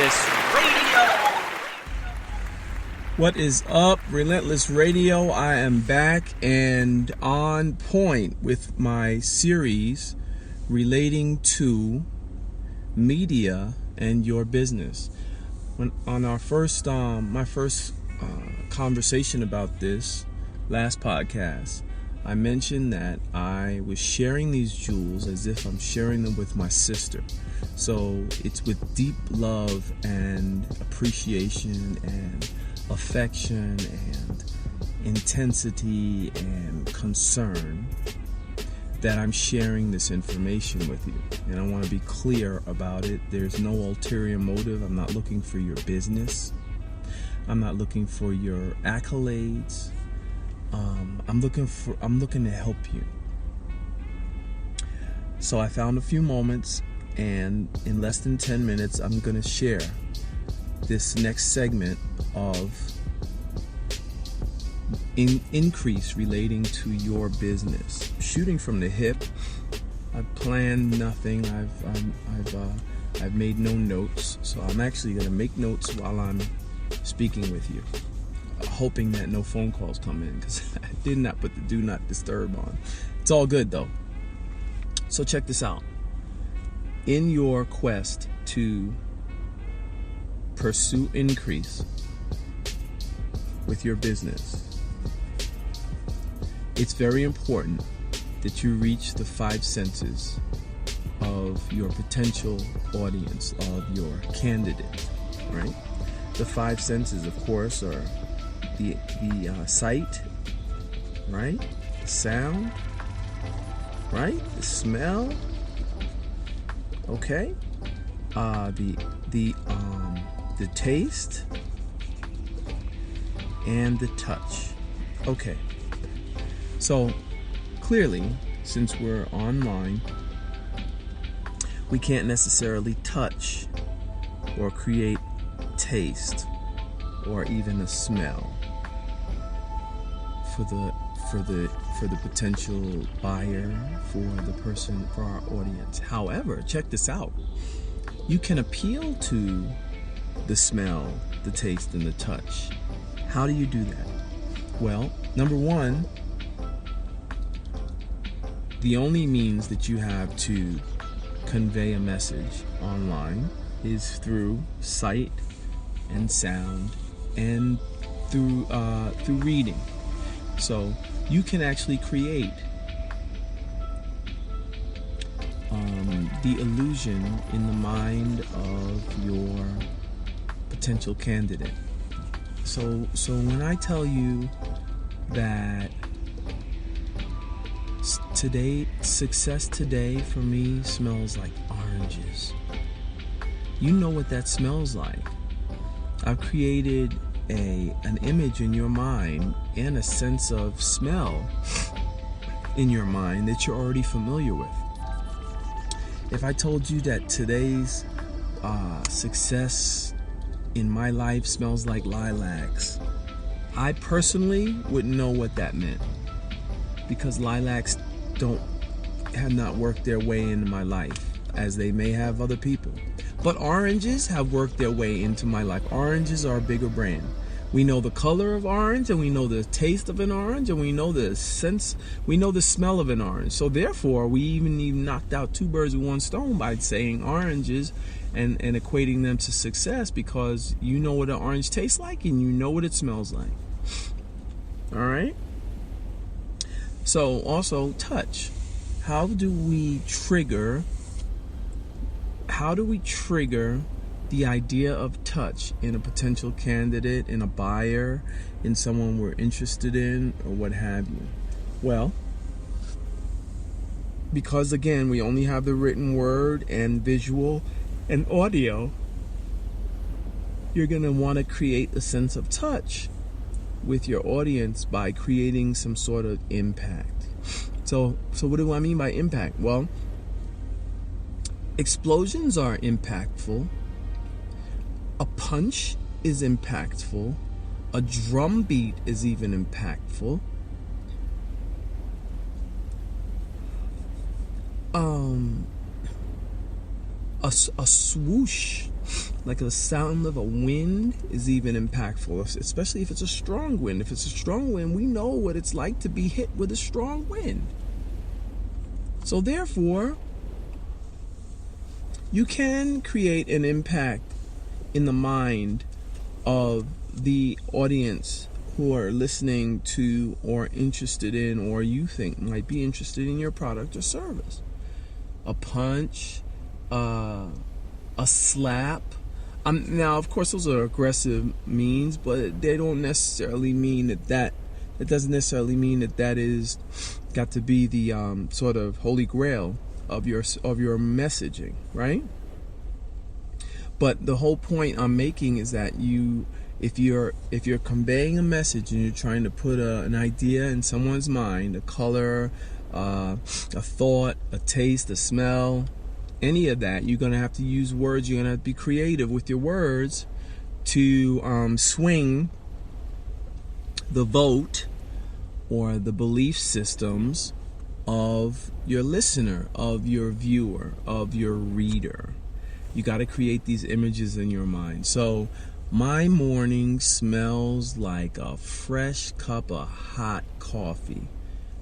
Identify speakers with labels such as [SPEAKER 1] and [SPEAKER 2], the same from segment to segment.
[SPEAKER 1] Relentless Radio.
[SPEAKER 2] What is up, Relentless Radio? I am back and on point with my series relating to media and your business. When on our first, my first conversation about this last podcast, I mentioned that I was sharing these jewels as if I'm sharing them with my sister. So it's with deep love and appreciation and affection and intensity and concern that I'm sharing this information with you. And I want to be clear about it. There's no ulterior motive. I'm not looking for your business. I'm not looking for your accolades. I'm looking to help you. So I found a few moments, and in less than 10 minutes, I'm going to share this next segment of increase relating to your business. Shooting from the hip. I've planned nothing. I've made no notes, so I'm actually going to make notes while I'm speaking with you, hoping that no phone calls come in, because I did not put the do not disturb on. It's all good though. So check this out. In your quest to pursue increase with your business, it's very important that you reach the 5 senses of your potential audience, of your candidate, right? The 5 senses, of course, are the sight, right? The sound, right? The smell, okay? The taste and the touch. Okay. So clearly, since we're online, we can't necessarily touch or create taste or even a smell for the potential buyer, for the person, for our audience. However, check this out. You can appeal to the smell, the taste, and the touch. How do you do that? Well, number one, the only means that you have to convey a message online is through sight and sound and through reading. So you can actually create the illusion in the mind of your potential candidate. So when I tell you that success today for me smells like oranges, you know what that smells like. I've created an image in your mind and a sense of smell in your mind that you're already familiar with. If I told you that today's success in my life smells like lilacs, I personally wouldn't know what that meant, because lilacs have not worked their way into my life as they may have other people. But oranges have worked their way into my life. Oranges are a bigger brand. We know the color of orange, and we know the taste of an orange, and we know the smell of an orange. So therefore, we even knocked out 2 birds with 1 stone by saying oranges and equating them to success, because you know what an orange tastes like and you know what it smells like. All right? So also touch. How do we trigger the idea of touch in a potential candidate, in a buyer, in someone we're interested in, or what have you? Well, because again, we only have the written word and visual and audio, you're going to want to create a sense of touch with your audience by creating some sort of impact. So what do I mean by impact? Well, explosions are impactful. A punch is impactful. A drum beat is even impactful. A swoosh like the sound of a wind is even impactful, especially if it's a strong wind. If it's a strong wind, we know what it's like to be hit with a strong wind. So therefore, you can create an impact in the mind of the audience who are listening to or interested in, or you think might be interested in your product or service. A punch, a slap. Now, of course, those are aggressive means, but they don't necessarily mean that doesn't necessarily mean that is got to be the sort of holy grail of your messaging, right? But the whole point I'm making is that if you're conveying a message and you're trying to put an idea in someone's mind, a color, a thought, a taste, a smell, any of that, you're going to have to use words. You're going to have to be creative with your words to swing the vote or the belief systems of your listener, of your viewer, of your reader. You got to create these images in your mind. So my morning smells like a fresh cup of hot coffee.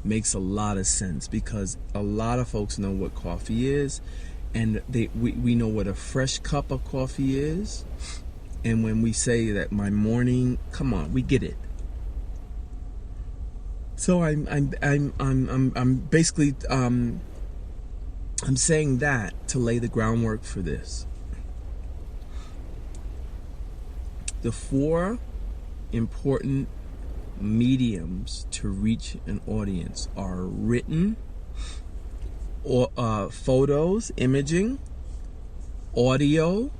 [SPEAKER 2] Makes a lot of sense because a lot of folks know what coffee is, and we know what a fresh cup of coffee is. And when we say that my morning, come on, we get it. So I'm basically I'm saying that to lay the groundwork for this. The 4 important mediums to reach an audience are written, or photos, imaging, audio,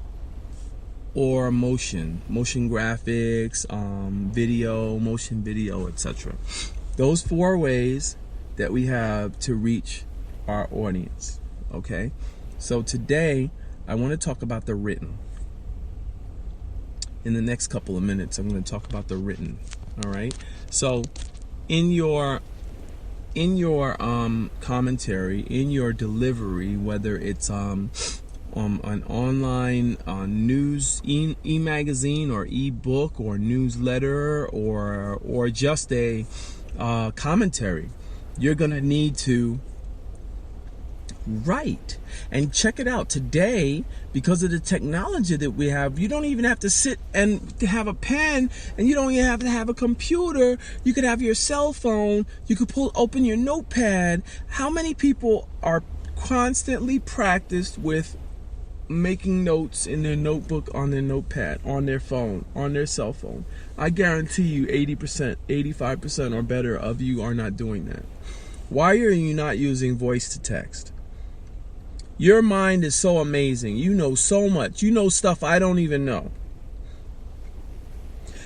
[SPEAKER 2] or motion graphics, motion video, etc. Those 4 ways that we have to reach our audience. Okay, so today I want to talk about the written. In the next couple of minutes, I'm going to talk about the written. All right. So, in your commentary, in your delivery, whether it's an online news e-magazine or e-book or newsletter or just a commentary, you're going to need to write. And check it out today, because of the technology that we have, you don't even have to sit and to have a pen, and you don't even have to have a computer. You could have your cell phone, you could open your notepad. How many people are constantly practiced with making notes in their notebook, on their notepad, on their phone, on their cell phone? I guarantee you 80%, 85% or better of you are not doing that. Why are you not using voice to text? Your mind is so amazing. You know so much. You know stuff I don't even know.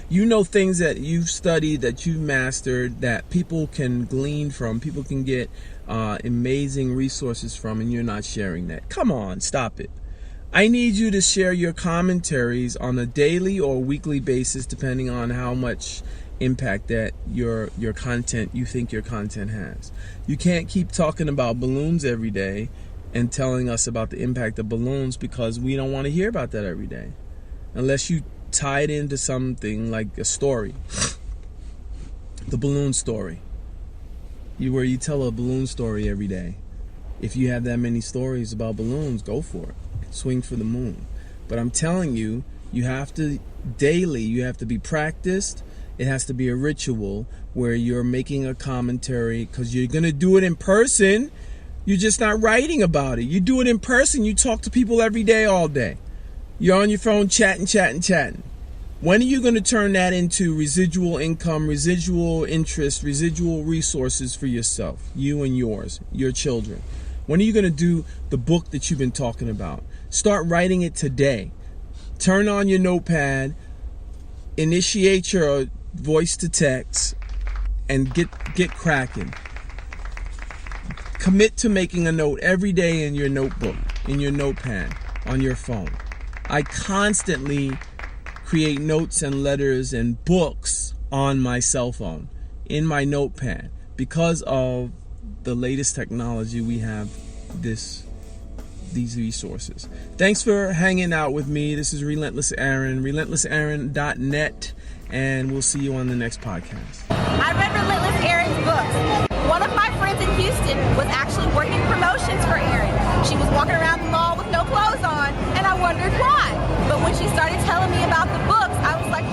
[SPEAKER 2] You know things that you've studied, that you've mastered, that people can glean from, people can get amazing resources from, and you're not sharing that. Come on, stop it. I need you to share your commentaries on a daily or weekly basis, depending on how much impact that your content, you think your content has. You can't keep talking about balloons every day and telling us about the impact of balloons, because we don't want to hear about that every day. Unless you tie it into something like a story. The balloon story. Where you tell a balloon story every day. If you have that many stories about balloons, go for it. Swing for the moon. But I'm telling you, you have to daily, you have to be practiced. It has to be a ritual where you're making a commentary, because you're going to do it in person. You're just not writing about it. You do it in person. You talk to people every day, all day. You're on your phone chatting. When are you going to turn that into residual income, residual interest, residual resources for yourself, you and yours, your children? When are you going to do the book that you've been talking about? Start writing it today. Turn on your notepad, initiate your voice to text, and get cracking. Commit to making a note every day in your notebook, in your notepad, on your phone. I constantly create notes and letters and books on my cell phone, in my notepad, because of the latest technology we have these resources. Thanks for hanging out with me. This is Relentless Aaron, relentlessaaron.net, and we'll see you on the next podcast.
[SPEAKER 1] I read Relentless Aaron's books. One of my friends in Houston was actually working promotions for Aaron. She was walking around the mall with no clothes on, and I wondered why. But when she started telling me about the books, I was like,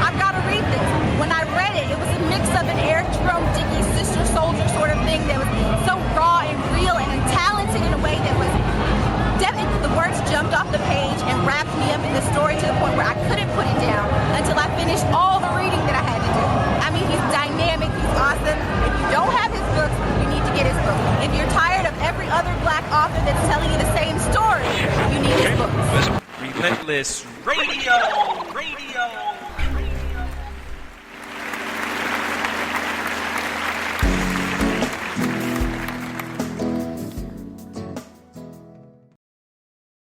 [SPEAKER 1] I've got to read this. When I read it, it was a mix of an Eric Jerome Dickey Sister Soldier sort of thing that was so raw and real and talented in a way that was definitely, the words jumped off the page and wrapped me up in the story to the point where I couldn't put it down until I finished all the reading that I had to do. I mean, he's dynamic, he's awesome. If you don't have his books, you need to get his books. If you're tired of every other Black author that's telling you the same story, you need his books.
[SPEAKER 3] Relentless Radio.